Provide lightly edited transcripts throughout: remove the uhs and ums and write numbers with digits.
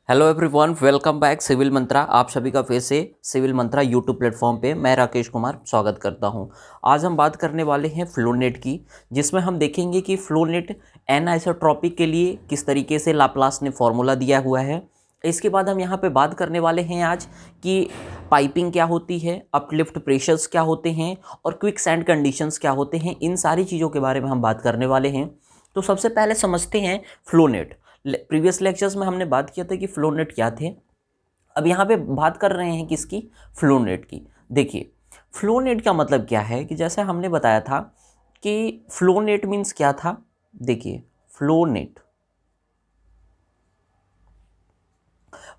Hello everyone, welcome back Civil Mantra. आप सभी का फिर से सिविल मंत्रा यूट्यूब प्लेटफॉर्म पे मैं राकेश कुमार स्वागत करता हूं। आज हम बात करने वाले हैं फ्लोनेट की, जिसमें हम देखेंगे कि फ्लोनेट एन आइसोट्रॉपिक के लिए किस तरीके से लाप्लास ने फॉर्मूला दिया हुआ है। इसके बाद हम यहाँ पे बात करने वाले हैं आज कि पाइपिंग क्या होती है, अपलिफ्ट प्रेशर्स क्या होते हैं और क्विक सैंड कंडीशंस क्या होते हैं। इन सारी चीज़ों के बारे में हम बात करने वाले हैं। तो सबसे पहले समझते हैं फ्लोनेट। प्रीवियस लेक्चर्स में हमने बात किया था कि फ्लोनेट क्या थे। अब यहाँ पे बात कर रहे हैं किसकी, फ्लोनेट की। देखिए, फ्लोनेट का मतलब क्या है कि जैसे हमने बताया था कि फ्लोनेट मीन्स क्या था। देखिए, फ्लोनेट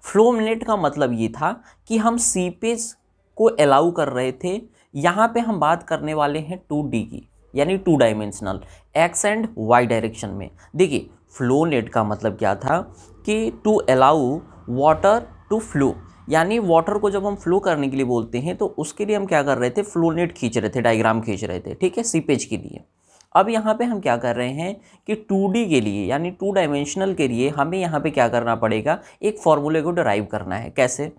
फ्लोनेट का मतलब ये था कि हम सीपेज को अलाउ कर रहे थे। यहाँ पे हम बात करने वाले हैं 2D की, यानी 2 dimensional, X and Y direction में। देखिए, फ्लो नेट का मतलब क्या था कि to allow water to flow, यानी वाटर को जब हम फ्लो करने के लिए बोलते हैं तो उसके लिए हम क्या कर रहे थे, फ्लो नेट खींच रहे थे, डायग्राम खींच रहे थे, ठीक है, सीपेज के लिए। अब यहाँ पे हम क्या कर रहे हैं कि 2D के लिए, यानी 2 डायमेंशनल के लिए हमें यहाँ पे क्या करना पड़ेगा, एक फॉर्मूले को डिराइव करना है। कैसे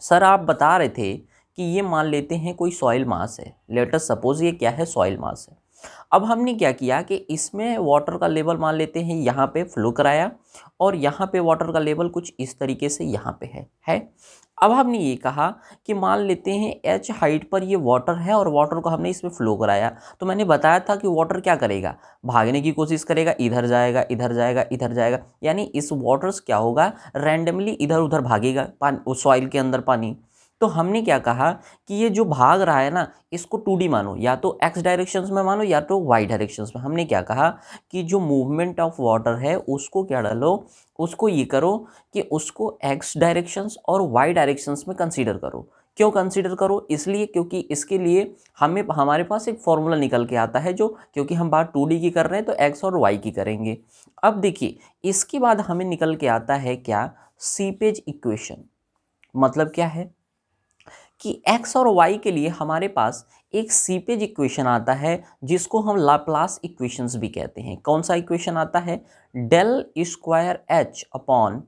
सर? आप बता रहे थे कि ये मान लेते हैं कोई सॉइल मास है, लेट अस सपोज ये क्या है, सॉइल मास है। अब हमने क्या किया कि इसमें वाटर का लेवल मान लेते हैं यहाँ पे फ्लो कराया, और यहाँ पे वाटर का लेवल कुछ इस तरीके से यहाँ पे है। अब हमने ये कहा कि मान लेते हैं h हाइट पर ये वाटर है और वाटर को हमने इसमें फ्लो कराया। तो मैंने बताया था कि वाटर क्या करेगा, भागने की कोशिश करेगा, इधर जाएगा, इधर जाएगा, इधर जाएगा, यानी इस वाटर्स क्या होगा, रैंडमली इधर उधर भागेगा पानी, सॉइल के अंदर पानी। तो हमने क्या कहा कि ये जो भाग रहा है ना, इसको 2D मानो, या तो x डायरेक्शंस में मानो या तो y डायरेक्शंस में। हमने क्या कहा कि जो मूवमेंट ऑफ वाटर है उसको क्या डालो, उसको ये करो कि उसको x डायरेक्शंस और y डायरेक्शंस में कंसीडर करो। क्यों कंसीडर करो? इसलिए क्योंकि इसके लिए हमारे पास एक फॉर्मूला निकल के आता है, जो क्योंकि हम बात 2D की कर रहे हैं तो x और y की करेंगे। अब देखिए, इसके बाद हमें निकल के आता है क्या, सीपेज इक्वेशन। मतलब क्या है कि x और y के लिए हमारे पास एक सीपेज इक्वेशन आता है, जिसको हम लाप्लास इक्वेशंस भी कहते हैं। कौन सा इक्वेशन आता है, del square h upon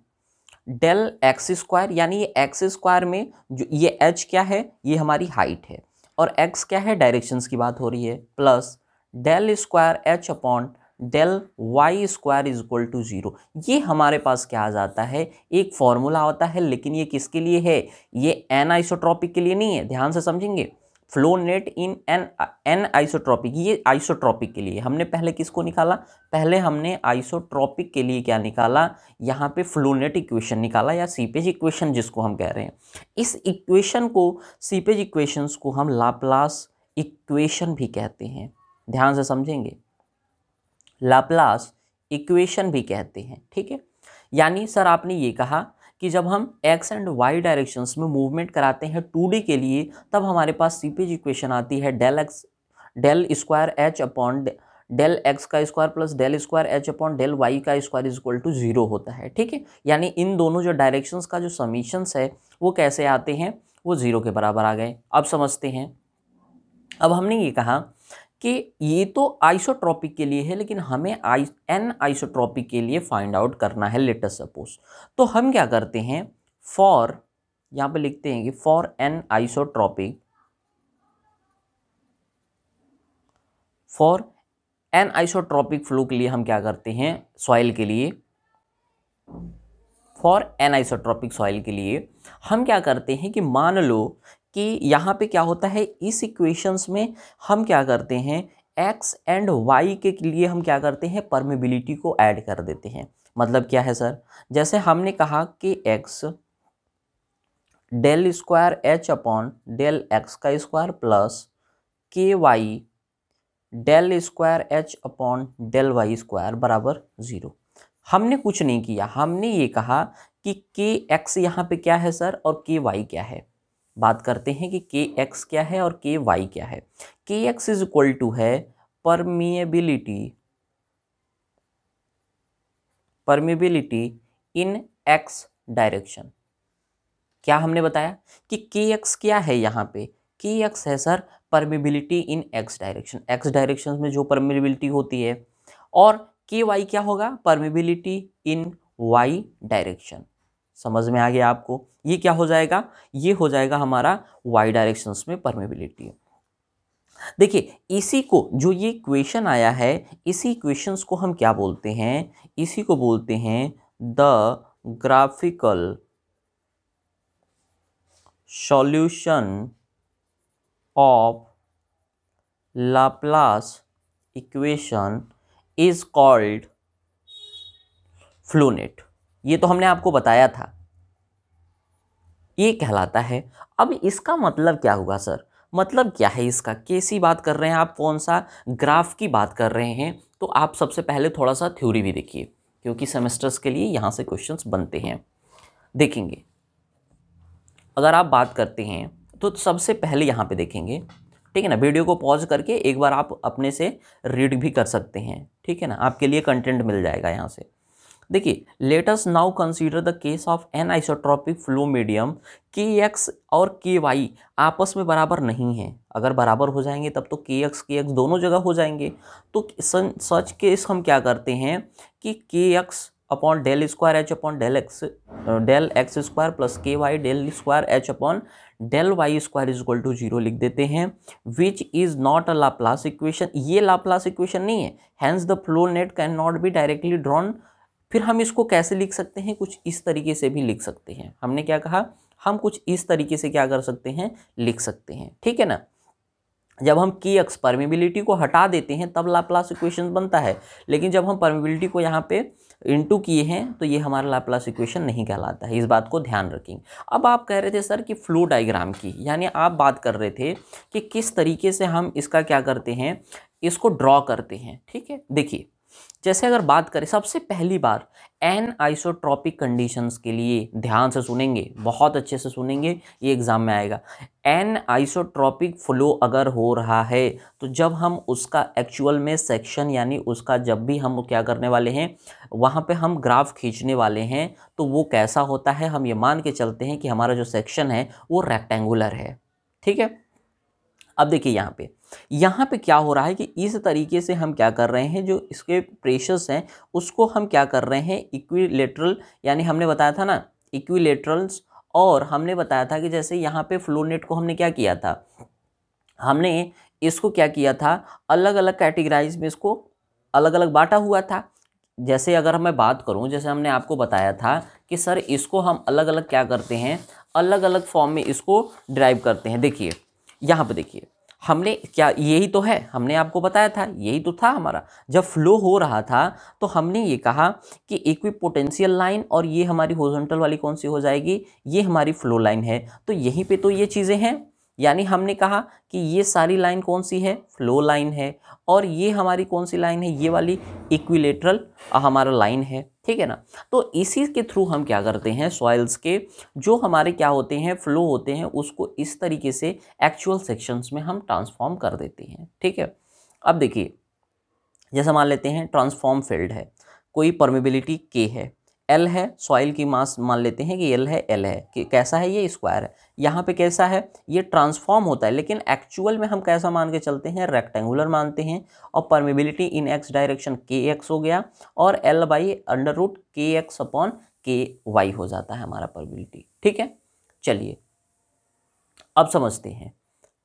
del x square, यानी ये एक्स स्क्वायर में जो ये h क्या है, ये हमारी हाइट है, और x क्या है, डायरेक्शंस की बात हो रही है, plus del square h upon del Y square is equal to 0। ये हमारे पास क्या आ जाता है, एक फॉर्मूला आता है, लेकिन ये किसके लिए है, ये एन आइसोट्रॉपिक के लिए नहीं है। ध्यान से समझेंगे, flow net in an isotropic, ये आइसोट्रॉपिक के लिए। हमने पहले किसको निकाला, पहले हमने आइसोट्रॉपिक के लिए क्या निकाला, यहाँ पे फ्लो नेट इक्वेशन निकाला, या सीपेज इक्वेशन जिसको हम कह रहे हैं। इस इक्वेशन को, सीपेज इक्वेशंस को हम लाप्लास इक्वेशन भी कहते हैं। ध्यान से समझेंगे, लाप्लास इक्वेशन भी कहते हैं, ठीक है। यानी सर आपने ये कहा कि जब हम एक्स एंड वाई डायरेक्शंस में मूवमेंट कराते हैं 2D के लिए, तब हमारे पास सीपेज इक्वेशन आती है del square h upon del x का square plus del square h upon del y का स्क्वायर इज इक्वल टू 0 होता है, ठीक है। यानी इन दोनों जो डायरेक्शंस का जो समीशंस है वो कैसे आते हैं, वो 0 के बराबर आ गए। अब समझते हैं। अब हमने ये कहा कि ये तो आइसोट्रॉपिक के लिए है, लेकिन हमें एन आइसोट्रॉपिक के लिए फाइंड आउट करना है, लेट अस सपोज। तो हम क्या करते हैं, फॉर, यहाँ पे लिखते हैं कि for an isotropic, for an isotropic flow के लिए हम क्या करते हैं, सॉइल के लिए, फॉर एन आइसोट्रॉपिक सॉइल के लिए हम क्या करते हैं कि मान लो कि यहाँ पे क्या होता है, इस इक्वेशंस में हम क्या करते हैं, x एंड y के लिए हम क्या करते हैं, परमेबिलिटी को ऐड कर देते हैं। मतलब क्या है सर, जैसे हमने कहा कि x del square h upon del x का स्क्वायर प्लस के Y del square h upon del Y square बराबर 0। हमने कुछ नहीं किया, हमने ये कहा कि के एक्स यहाँ पे क्या है सर, और के वाई क्या है। बात करते हैं कि के एक्स क्या है और के वाई क्या है। के एक्स इज इक्वल टू है परमिएबिलिटी, परमिएबिलिटी इन एक्स डायरेक्शन। क्या हमने बताया कि के एक्स क्या है, यहाँ पे के एक्स है सर परमिबिलिटी इन एक्स डायरेक्शन, एक्स डायरेक्शन में जो परमिबिलिटी होती है। और के वाई क्या होगा, परमिबिलिटी इन वाई डायरेक्शन। समझ में आ गया आपको? ये क्या हो जाएगा? ये हो जाएगा हमारा वाई डायरेक्शंस में परमेबिलिटी। देखिए इसी को, जो ये इक्वेशन आया है, इसी इक्वेशंस को हम क्या बोलते हैं? इसी को बोलते हैं the graphical solution of Laplace equation is called flow net. ये तो हमने आपको बताया था, ये कहलाता है। अब इसका मतलब क्या हुआ सर? मतलब क्या है इसका? कैसी बात कर रहे हैं आप? कौन सा ग्राफ की बात कर रहे हैं? तो आप सबसे पहले थोड़ा सा थ्योरी भी देखिए, क्योंकि सेमेस्टर्स के लिए यहाँ से क्वेश्चंस बनते हैं। देखेंगे, अगर आप बात करते हैं तो सबसे पहले यहाँ पे देखेंगे, ठीक है ना। वीडियो को पॉज करके एक बार आप अपने से रीड भी कर सकते हैं, ठीक है ना, आपके लिए कंटेंट मिल जाएगा यहाँ से। देखिए, let us now consider the case of an isotropic flow medium. K X और के वाई आपस में बराबर नहीं है। अगर बराबर हो जाएंगे तब तो के एक्स दोनों जगह हो जाएंगे। तो सच केस हम क्या करते हैं कि k x upon del square h upon del x square plus के Y del square h upon del Y square is equal to 0 लिख देते हैं, which is not a Laplace equation. ये लाप्लास इक्वेशन नहीं है, hence the flow net can not be directly drawn. फिर हम इसको कैसे लिख सकते हैं? कुछ इस तरीके से भी लिख सकते हैं। हमने क्या कहा? हम कुछ इस तरीके से क्या कर सकते हैं? लिख सकते हैं, ठीक है ना। जब हम के एक्स परमिबिलिटी को हटा देते हैं तब लाप्लास इक्वेशन बनता है, लेकिन जब हम परमिबिलिटी को यहाँ पे इनटू किए हैं तो ये हमारा लाप्लास इक्वेशन नहीं कहलाता है। इस बात को ध्यान रखेंगे। अब आप कह रहे थे सर कि फ्लो डायग्राम की, यानी आप बात कर रहे थे कि किस तरीके से हम इसका क्या करते हैं, इसको ड्रॉ करते हैं, ठीक है। देखिए, जैसे अगर बात करें, सबसे पहली बार एन आइसोट्रॉपिक कंडीशंस के लिए ध्यान से सुनेंगे, बहुत अच्छे से सुनेंगे, ये एग्जाम में आएगा। एन आइसोट्रॉपिक फ्लो अगर हो रहा है तो जब हम उसका एक्चुअल में सेक्शन, यानी उसका जब भी हम क्या करने वाले हैं, वहाँ पे हम ग्राफ खींचने वाले हैं, तो वो कैसा होता है? हम ये मान के चलते हैं कि हमारा जो सेक्शन है वो रेक्टेंगुलर है, ठीक है। अब देखिए यहाँ पे क्या हो रहा है कि इस तरीके से हम क्या कर रहे हैं, जो इसके प्रेशर्स हैं उसको हम क्या कर रहे हैं, इक्विलेटरल, यानी हमने बताया था ना इक्विलेटरल्स। और हमने बताया था कि जैसे यहाँ पे फ्लो नेट को हमने क्या किया था, हमने इसको क्या किया था, अलग अलग कैटेगराइज में इसको अलग अलग बांटा हुआ था। जैसे अगर मैं बात करूं, जैसे हमने आपको बताया था कि सर इसको हम अलग अलग क्या करते हैं, अलग अलग फॉर्म में इसको ड्राइव करते हैं। देखिए यहाँ पे देखिए, हमने क्या, यही तो है, हमने आपको बताया था, यही तो था हमारा। जब फ्लो हो रहा था तो हमने ये कहा कि इक्विपोटेंशियल लाइन और ये हमारी हॉरिजॉन्टल वाली कौन सी हो जाएगी, ये हमारी फ्लो लाइन है। तो यहीं पे तो ये चीज़ें हैं, यानी हमने कहा कि ये सारी लाइन कौन सी है, फ्लो लाइन है। और ये हमारी कौन सी लाइन है, ये वाली इक्विलेटरल हमारा लाइन है, ठीक है ना। तो इसी के थ्रू हम क्या करते हैं, सॉइल्स के जो हमारे क्या होते हैं, फ्लो होते हैं, उसको इस तरीके से एक्चुअल सेक्शंस में हम ट्रांसफॉर्म कर देते हैं, ठीक है। अब देखिए, जैसे मान लेते हैं ट्रांसफॉर्म फील्ड है, कोई परमेबिलिटी के है, एल है, सॉइल की मास मान लेते हैं कि एल है कि कैसा है, ये स्क्वायर है। यहाँ पे कैसा है, ये ट्रांसफॉर्म होता है, लेकिन एक्चुअल में हम कैसा मान के चलते हैं, रेक्टेंगुलर मानते हैं। और परमेबिलिटी इन एक्स डायरेक्शन के एक्स हो गया, और एल बाई अंडर रूट के एक्स अपॉन के वाई हो जाता है हमारा परमेबिलिटी, ठीक है। चलिए अब समझते हैं।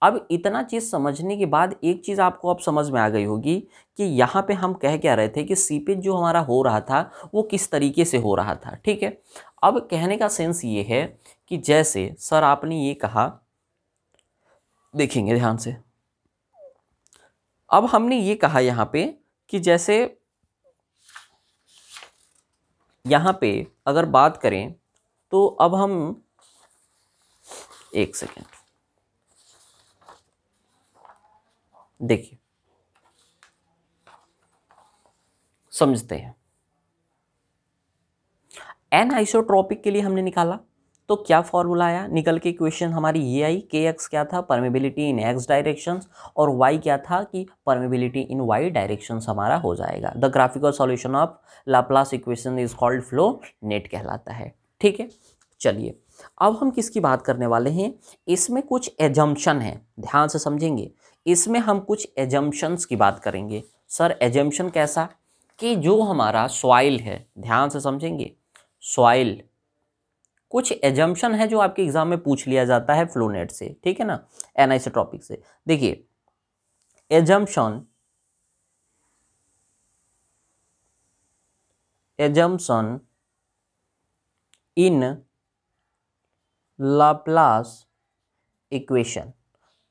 अब इतना चीज़ समझने के बाद एक चीज़ आपको अब समझ में आ गई होगी कि यहाँ पे हम कह क्या रहे थे कि सीपेज जो हमारा हो रहा था वो किस तरीके से हो रहा था, ठीक है। अब कहने का सेंस ये है कि जैसे सर आपने ये कहा, देखेंगे ध्यान से, अब हमने ये कहा यहाँ पे कि जैसे यहाँ पे अगर बात करें तो अब हम एक सेकेंड देखिए, समझते हैं। एन आइसोट्रोपिक के लिए हमने निकाला तो क्या फॉर्मूला आया, निकल के इक्वेशन हमारी ये आई, के एक्स क्या था, परमेबिलिटी इन एक्स डायरेक्शंस, और वाई क्या था कि परमेबिलिटी इन वाई डायरेक्शंस हमारा हो जाएगा। The graphical solution of Laplace equation is called flow net कहलाता है, ठीक है। चलिए अब हम किसकी बात करने वाले हैं, इसमें कुछ एजम्पशन है, ध्यान से समझेंगे। इसमें हम कुछ एजम्पशंस की बात करेंगे। सर एजम्पशन कैसा, कि जो हमारा सॉइल है, ध्यान से समझेंगे, सॉइल, कुछ एजम्पशन है जो आपके एग्जाम में पूछ लिया जाता है फ्लोनेट से, ठीक है ना, एनाइसोट्रॉपिक से। देखिए एजम्पशन इन लाप्लास इक्वेशन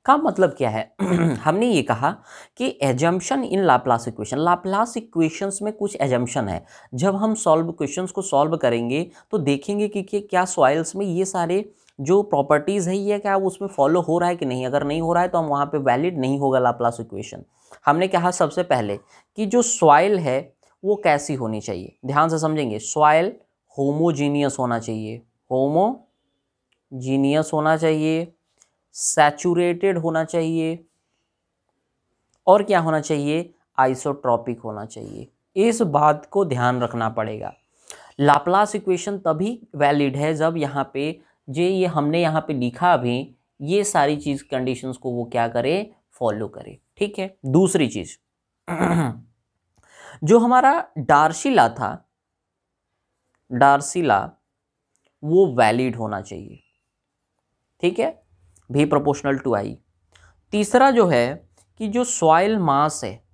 का मतलब क्या है? हमने ये कहा कि एजम्पशन इन लाप्लास इक्वेशन, लाप्लास इक्वेशंस में कुछ एजम्पशन है। जब हम क्वेश्चंस को सॉल्व करेंगे तो देखेंगे कि क्या सॉइल्स में ये सारे जो प्रॉपर्टीज़ है ये क्या उसमें फॉलो हो रहा है कि नहीं। अगर नहीं हो रहा है तो हम वहाँ पे वैलिड नहीं होगा लाप्लास इक्वेशन। हमने कहा सबसे पहले कि जो सॉइल है वो कैसी होनी चाहिए, ध्यान से समझेंगे। सॉइल होमोजीनियस होना चाहिए, होमोजीनियस होना चाहिए, सैचुरेटेड होना चाहिए, और क्या होना चाहिए, आइसोट्रॉपिक होना चाहिए। इस बात को ध्यान रखना पड़ेगा। लाप्लास इक्वेशन तभी वैलिड है जब यहाँ पे ये हमने यहाँ पे लिखा अभी, ये सारी चीज कंडीशंस को वो क्या करे, फॉलो करे, ठीक है। दूसरी चीज जो हमारा डार्सी लॉ था, डार्सी लॉ वो वैलिड होना चाहिए, ठीक है, भी प्रोपोर्शनल टू आई। तीसरा जो है कि जो सॉइल मास है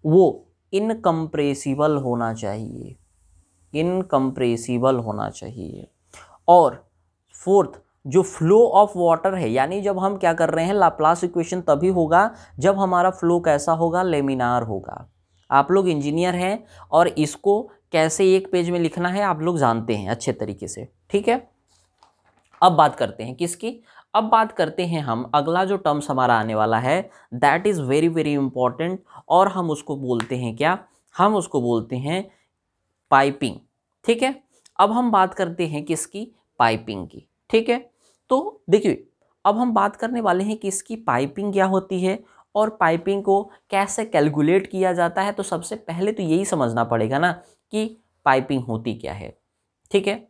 वो इनकम्प्रेसिबल होना चाहिए, इनकम्प्रेसिबल होना चाहिए। और फोर्थ जो फ्लो ऑफ वाटर है, यानी जब हम क्या कर रहे हैं, लाप्लास इक्वेशन तभी होगा जब हमारा फ्लो कैसा होगा, लेमिनार होगा। आप लोग इंजीनियर हैं और इसको कैसे एक पेज में लिखना है आप लोग जानते हैं अच्छे तरीके से, ठीक है। अब बात करते हैं किसकी, अब बात करते हैं हम, अगला जो टर्म्स हमारा आने वाला है that is very very important, और हम उसको बोलते हैं क्या, हम उसको बोलते हैं पाइपिंग, ठीक है। अब हम बात करते हैं किसकी, पाइपिंग की, ठीक है। तो देखिए अब हम बात करने वाले हैं कि इसकी पाइपिंग क्या होती है और पाइपिंग को कैसे कैलकुलेट किया जाता है। तो सबसे पहले तो यही समझना पड़ेगा ना कि पाइपिंग होती क्या है, ठीक है,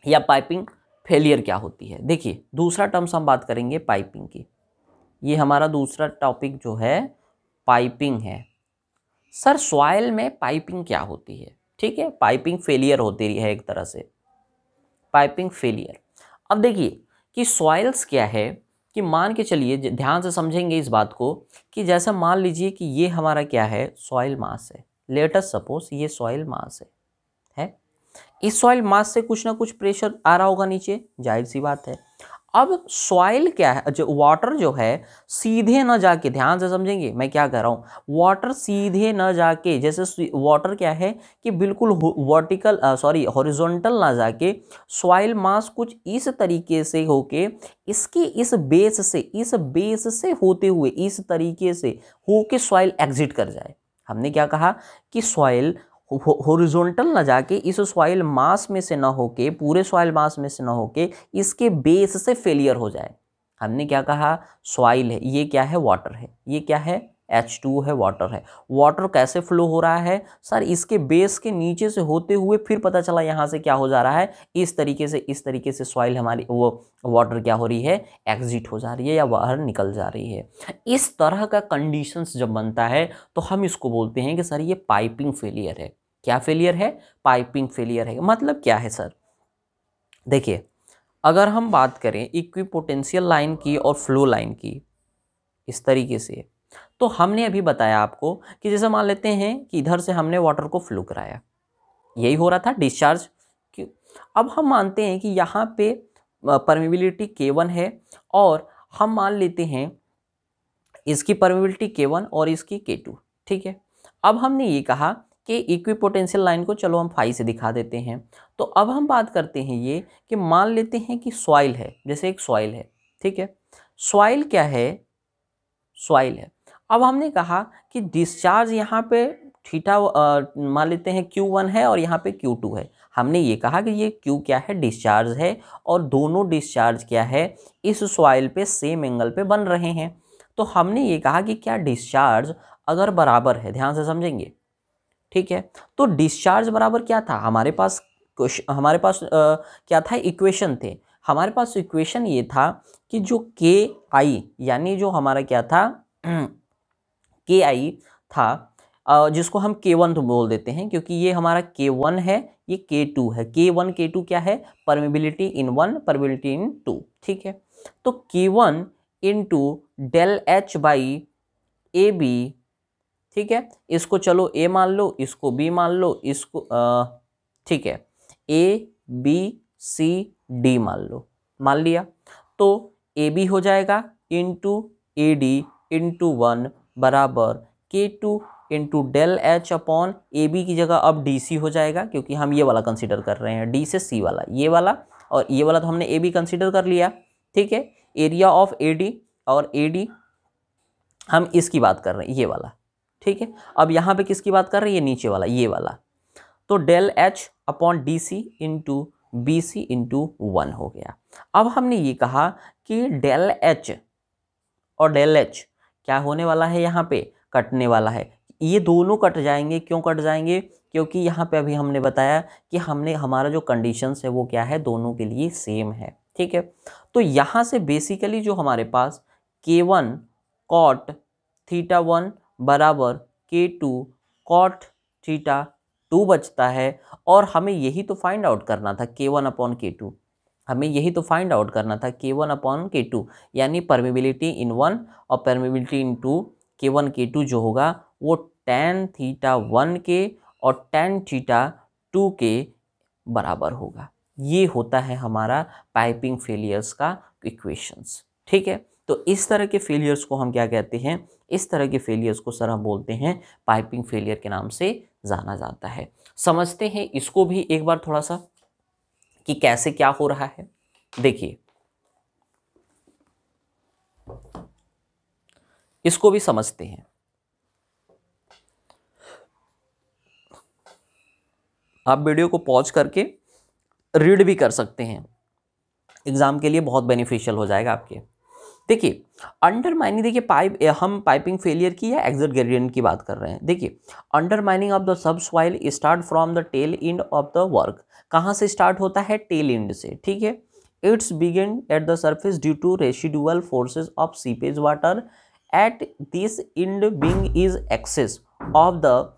या पाइपिंग फेलियर क्या होती है। देखिए दूसरा टर्म्स हम बात करेंगे पाइपिंग की, ये हमारा दूसरा टॉपिक जो है पाइपिंग है। सर सॉइल में पाइपिंग क्या होती है, ठीक है, पाइपिंग फेलियर होती है एक तरह से, पाइपिंग फेलियर। अब देखिए कि सॉइल्स क्या है, कि मान के चलिए ध्यान से समझेंगे इस बात को, कि जैसा मान लीजिए कि ये हमारा क्या है, सॉइल मास है, लेट अस सपोज ये सॉइल मास है। इस सॉइल मास से कुछ ना कुछ प्रेशर आ रहा होगा नीचे, जाहिर सी बात है। अब सॉइल क्या है, जो वाटर जो है सीधे न जाके, ध्यान से समझेंगे मैं क्या कह रहा हूँ, वाटर सीधे न जाके, जैसे वाटर क्या है कि बिल्कुल वर्टिकल हॉरिजॉन्टल ना जाके, सॉइल मास कुछ इस तरीके से होके इसके इस बेस से होते हुए इस तरीके से होके सॉइल एग्जिट कर जाए। हमने क्या कहा कि सॉइल हॉरिजॉन्टल ना जाके इस सॉइल मास में से ना होके, पूरे सॉइल मास में से ना होके इसके बेस से फेलियर हो जाए। हमने क्या कहा, सॉइल है, ये क्या है, वाटर है, ये क्या है, H2 है, वाटर है। वाटर कैसे फ्लो हो रहा है सर, इसके बेस के नीचे से होते हुए फिर पता चला यहाँ से क्या हो जा रहा है, इस तरीके से सॉइल हमारी वो वाटर क्या हो रही है, एग्जिट हो जा रही है या बाहर निकल जा रही है। इस तरह का कंडीशंस जब बनता है तो हम इसको बोलते हैं कि सर ये पाइपिंग फेलियर है। क्या फेलियर है, पाइपिंग फेलियर है। मतलब क्या है सर, देखिए अगर हम बात करें इक्विपोटेंशियल लाइन की और फ्लो लाइन की इस तरीके से, तो हमने अभी बताया आपको कि जैसे मान लेते हैं कि इधर से हमने वाटर को फ्लो कराया, यही हो रहा था डिस्चार्ज। अब हम मानते हैं कि यहाँ पे परमिबिलिटी K1 है और हम मान लेते हैं इसकी परमिबिलिटी K1 और इसकी K2, ठीक है। अब हमने ये कहा कि इक्विपोटेंशियल लाइन को चलो हम फाई से दिखा देते हैं। तो अब हम बात करते हैं ये कि मान लेते हैं कि सॉइल है, जैसे एक सॉइल है, ठीक है, सॉइल क्या है, सॉइल है। अब हमने कहा कि डिस्चार्ज यहाँ पे थीटा मान लेते हैं Q1 है और यहाँ पे Q2 है। हमने ये कहा कि ये Q क्या है, डिस्चार्ज है, और दोनों डिस्चार्ज क्या है, इस सॉइल पे सेम एंगल पे बन रहे हैं। तो हमने ये कहा कि क्या डिस्चार्ज अगर बराबर है, ध्यान से समझेंगे, ठीक है, तो डिस्चार्ज बराबर क्या था हमारे पास, क्या था, इक्वेशन थे हमारे पास। इक्वेशन ये था कि जो KI यानी जो हमारा क्या था KI था, जिसको हम K1 तो बोल देते हैं, क्योंकि ये हमारा K1 है, ये K2 है। K1 K2 क्या है? परमेबिलिटी इन 1, परमेबिलिटी इन 2, ठीक है। तो K1 into del H by A B, ठीक है, इसको चलो A मान लो, इसको B मान लो, इसको ठीक है A B C D मान लो, मान लिया। तो AB हो जाएगा इंटू AD इंटू 1 बराबर K2 into del H upon AB की जगह अब DC हो जाएगा, क्योंकि हम ये वाला कंसिडर कर रहे हैं, D से C वाला, ये वाला और ये वाला तो हमने AB कंसिडर कर लिया, ठीक है। एरिया ऑफ AD और AD हम इसकी बात कर रहे हैं, ये वाला, ठीक है। अब यहाँ पे किसकी बात कर रहे हैं? ये नीचे वाला, ये वाला। तो del H upon D C into B C into 1 हो गया। अब हमने ये कहा कि डेल एच और डेल एच क्या होने वाला है? यहाँ पे कटने वाला है। ये दोनों कट जाएंगे। क्यों कट जाएंगे? क्योंकि यहाँ पे अभी हमने बताया कि हमने हमारा जो कंडीशंस है वो क्या है, दोनों के लिए सेम है, ठीक है। तो यहाँ से बेसिकली जो हमारे पास K1 कॉट थीटा 1 बराबर K2 कॉट थीटा 2 बचता है, और हमें यही तो फाइंड आउट करना था, K1 अपॉन K2, हमें यही तो फाइंड आउट करना था, K1 अपॉन K2, यानी परमेबिलिटी इन 1 और परमेबिलिटी इन 2, K1 K2 जो होगा वो tan थीटा 1 के और tan थीटा 2 के बराबर होगा। ये होता है हमारा पाइपिंग फेलियर्स का इक्वेशंस, ठीक है। तो इस तरह के फेलियर्स को हम क्या कहते हैं? इस तरह के फेलियर्स को सर हम बोलते हैं पाइपिंग फेलियर के नाम से जाना जाता है। समझते हैं इसको भी एक बार थोड़ा सा कि कैसे क्या हो रहा है। देखिए इसको भी समझते हैं। आप वीडियो को पॉज करके रीड भी कर सकते हैं, एग्जाम के लिए बहुत बेनिफिशियल हो जाएगा आपके। देखिए अंडरमाइनिंग, देखिए हम पाइपिंग फेलियर की या एक्सिट ग्रेडियंट की बात कर रहे हैं। देखिए undermining of the subsoil start from the tail end of the work. कहाँ से स्टार्ट होता है? टेल एंड से, ठीक है। It's begin at the surface due to residual forces of seepage water at this end being is excess of the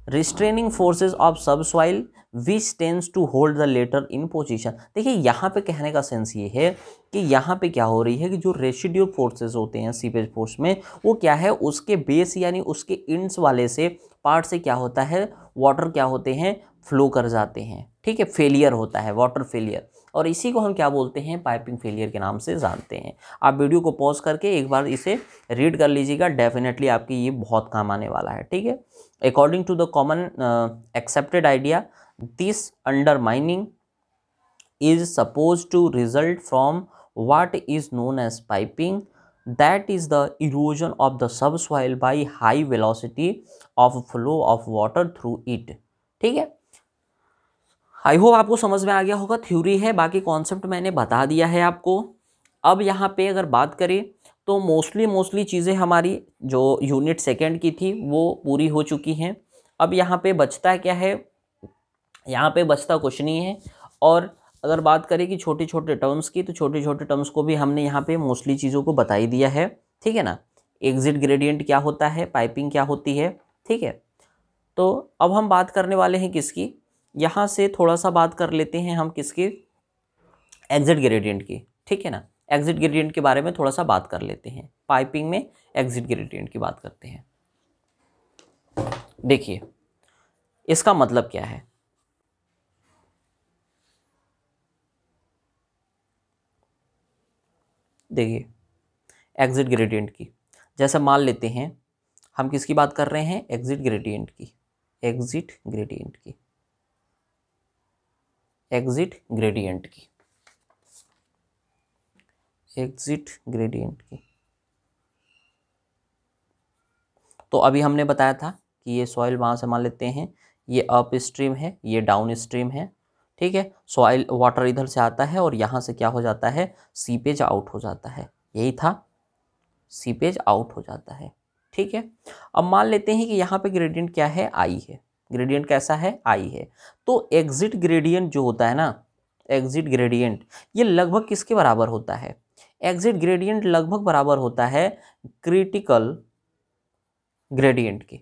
restraining forces of subsoil which tends to hold the latter in position. देखिए यहाँ पे कहने का sense ये है कि यहाँ पे क्या हो रही है कि जो रेसिड्यूल फोर्सेस होते हैं सीपेज फोर्स में, वो क्या है, उसके बेस यानी उसके इंड्स वाले से पार्ट से क्या होता है, वाटर क्या होते हैं, फ्लो कर जाते हैं, ठीक है। फेलियर होता है, वाटर फेलियर, और इसी को हम क्या बोलते हैं? पाइपिंग फेलियर के नाम से जानते हैं। आप वीडियो को पॉज करके एक बार इसे रीड कर लीजिएगा, डेफिनेटली आपकी ये बहुत काम आने वाला है, ठीक है। According to the common accepted idea, this undermining is supposed to result from what is known as piping, that is the erosion of the subsoil by high velocity of flow of water through it, ठीक है। I hope आपको समझ में आ गया होगा। Theory है, बाकी concept मैंने बता दिया है आपको। अब यहाँ पे अगर बात करें तो मोस्टली चीज़ें हमारी जो यूनिट सेकेंड की थी वो पूरी हो चुकी हैं। अब यहाँ पे बचता क्या है? यहाँ पे बचता कुछ नहीं है। और अगर बात करें कि छोटे छोटे टर्म्स की, तो छोटे छोटे टर्म्स को भी हमने यहाँ पे मोस्टली चीज़ों को बता ही दिया है, ठीक है ना। एग्जिट ग्रेडियंट क्या होता है, पाइपिंग क्या होती है, ठीक है। तो अब हम बात करने वाले हैं किसकी? यहाँ से थोड़ा सा बात कर लेते हैं हम किसकी? एग्जिट ग्रेडियंट की, ठीक है ना। एग्जिट ग्रेडियंट के बारे में थोड़ा सा बात कर लेते हैं। पाइपिंग में एग्जिट ग्रेडियंट की बात करते हैं। देखिए इसका मतलब क्या है? देखिए एग्जिट ग्रेडियंट की, जैसे मान लेते हैं हम किसकी बात कर रहे हैं? एग्जिट ग्रेडियंट की, एग्जिट ग्रेडियंट की, एग्जिट ग्रेडियंट की, एग्जिट ग्रेडियंट की। तो अभी हमने बताया था कि ये सॉइल वहाँ से मान लेते हैं, ये अप स्ट्रीम है, ये डाउन स्ट्रीम है, ठीक है। सॉइल वाटर इधर से आता है और यहाँ से क्या हो जाता है? सीपेज आउट हो जाता है, यही था, सीपेज आउट हो जाता है, ठीक है। अब मान लेते हैं कि यहाँ पे ग्रेडियंट क्या है? आई है। ग्रेडियंट कैसा है? आई है। तो एग्जिट ग्रेडियंट जो होता है ना, एग्जिट ग्रेडियंट, ये लगभग किसके बराबर होता है? एग्जिट ग्रेडियंट लगभग बराबर होता है क्रिटिकल ग्रेडियंट के।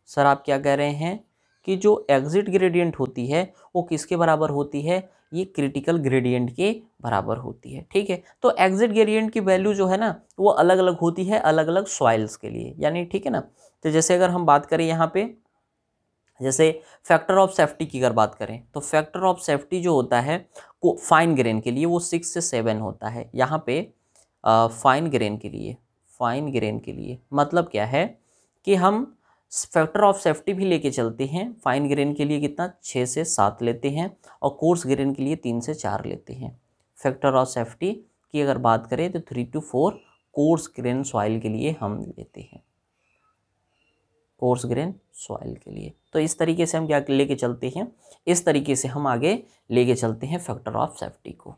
सर आप क्या कह रहे हैं कि जो एग्जिट ग्रेडियंट होती है वो किसके बराबर होती है, ये क्रिटिकल ग्रेडियंट के बराबर होती है। ठीक है, तो एग्जिट ग्रेडियंट की वैल्यू जो है ना वो अलग अलग होती है अलग अलग सॉइल्स के लिए, यानी ठीक है ना। तो जैसे अगर हम बात करें यहाँ पे, जैसे फैक्टर ऑफ सेफ्टी की अगर बात करें तो फैक्टर ऑफ सेफ्टी जो होता है को फाइन ग्रेन के लिए वो 6 से 7 होता है। यहाँ पे फाइन ग्रेन के लिए मतलब क्या है कि हम फैक्टर ऑफ सेफ्टी भी लेके चलते हैं। फाइन ग्रेन के लिए कितना 6 से 7 लेते हैं और कोर्स ग्रेन के लिए 3 से 4 लेते हैं। फैक्टर ऑफ सेफ्टी की अगर बात करें तो 3 to 4 कोर्स ग्रेन सॉइल के लिए हम लेते हैं, कोर्स ग्रेन सॉइल के लिए। तो इस तरीके से हम क्या लेके चलते हैं, इस तरीके से हम आगे लेके चलते हैं फैक्टर ऑफ सेफ्टी को।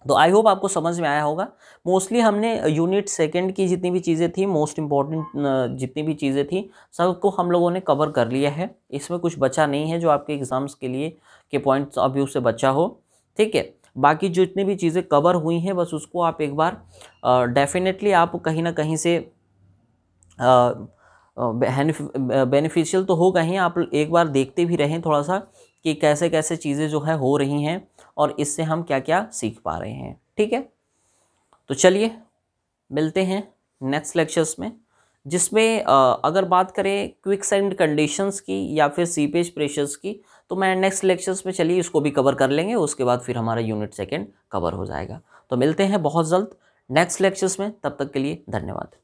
तो आई होप आपको समझ में आया होगा। मोस्टली हमने यूनिट सेकंड की जितनी भी चीज़ें थी, मोस्ट इम्पॉर्टेंट जितनी भी चीज़ें थी सबको हम लोगों ने कवर कर लिया है। इसमें कुछ बचा नहीं है जो आपके एग्ज़ाम्स के लिए के पॉइंट्स अभी उससे बचा हो। ठीक है, बाकी जितनी भी चीज़ें कवर हुई हैं बस उसको आप एक बार डेफिनेटली आप कहीं ना कहीं से बेनिफिशियल तो होगा ही, आप एक बार देखते भी रहें थोड़ा सा कि कैसे कैसे चीज़ें जो है हो रही हैं और इससे हम क्या क्या सीख पा रहे हैं। ठीक है, तो चलिए मिलते हैं नेक्स्ट लेक्चर्स में, जिसमें अगर बात करें क्विकसैंड कंडीशंस की या फिर सीपेज प्रेशर्स की तो मैं नेक्स्ट लेक्चर्स में चलिए इसको भी कवर कर लेंगे, उसके बाद फिर हमारा यूनिट सेकंड कवर हो जाएगा। तो मिलते हैं बहुत जल्द नेक्स्ट लेक्चर्स में, तब तक के लिए धन्यवाद।